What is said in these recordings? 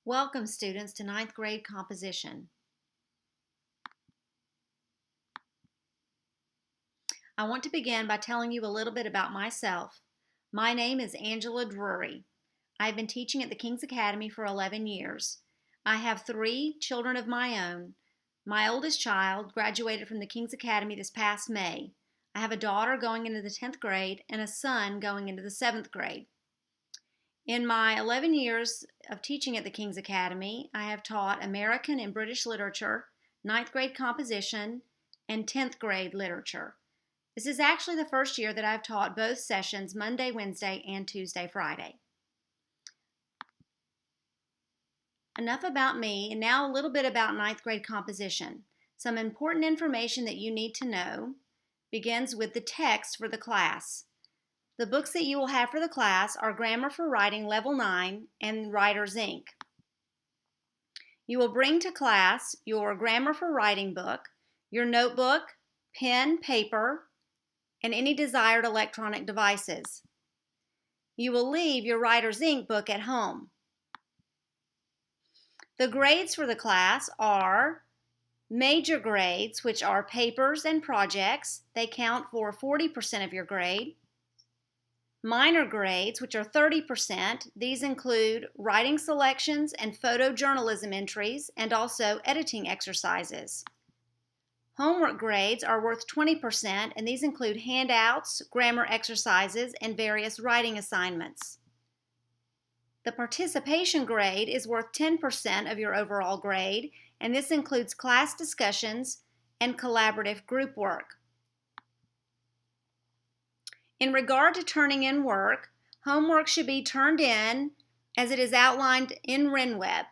Welcome, students, to ninth grade composition. I want to begin by telling you a little bit about myself. My name is Angela Drury. I've been teaching at the King's Academy for 11 years. I have 3 children of my own. My oldest child graduated from the King's Academy this past May. I have a daughter going into the 10th grade and a son going into the 7th grade. In my 11 years of teaching at the King's Academy, I have taught American and British literature, 9th grade composition, and 10th grade literature. This is actually the first year that I've taught both sessions Monday, Wednesday, and Tuesday, Friday. Enough about me, and now a little bit about 9th grade composition. Some important information that you need to know begins with the text for the class. The books that you will have for the class are Grammar for Writing Level 9 and Writer's Ink. You will bring to class your Grammar for Writing book, your notebook, pen, paper, and any desired electronic devices. You will leave your Writer's Ink book at home. The grades for the class are major grades, which are papers and projects. They count for 40% of your grade. Minor grades, which are 30%, these include writing selections and photojournalism entries, and also editing exercises. Homework grades are worth 20%, and these include handouts, grammar exercises, and various writing assignments. The participation grade is worth 10% of your overall grade, and this includes class discussions and collaborative group work. In regard to turning in work, homework should be turned in as it is outlined in RenWeb.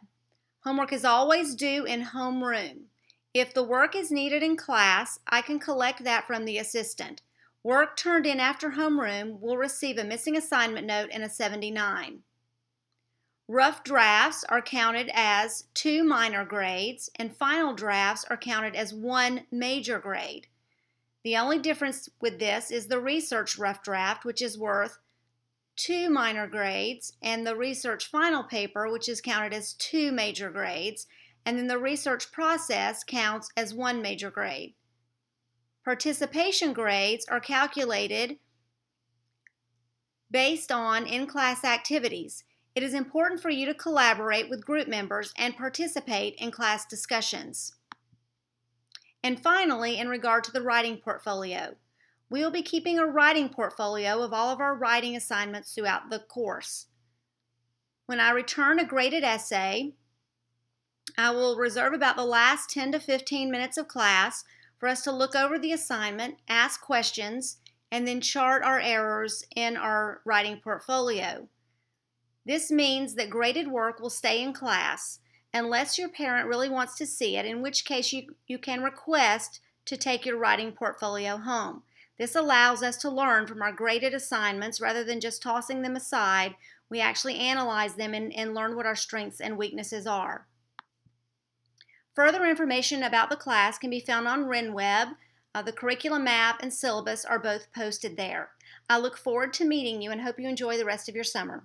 Homework is always due in homeroom. If the work is needed in class, I can collect that from the assistant. Work turned in after homeroom will receive a missing assignment note and a 79. Rough drafts are counted as 2 minor grades, and final drafts are counted as 1 major grade. The only difference with this is the research rough draft, which is worth 2 minor grades, and the research final paper, which is counted as 2 major grades, and then the research process counts as 1 major grade. Participation grades are calculated based on in-class activities. It is important for you to collaborate with group members and participate in class discussions. And finally, in regard to the writing portfolio, we will be keeping a writing portfolio of all of our writing assignments throughout the course. When I return a graded essay, I will reserve about the last 10 to 15 minutes of class for us to look over the assignment, ask questions, and then chart our errors in our writing portfolio. This means that graded work will stay in class unless your parent really wants to see it, in which case you can request to take your writing portfolio home. This allows us to learn from our graded assignments rather than just tossing them aside. We actually analyze them and learn what our strengths and weaknesses are. Further information about the class can be found on RenWeb. The curriculum map and syllabus are both posted there. I look forward to meeting you and hope you enjoy the rest of your summer.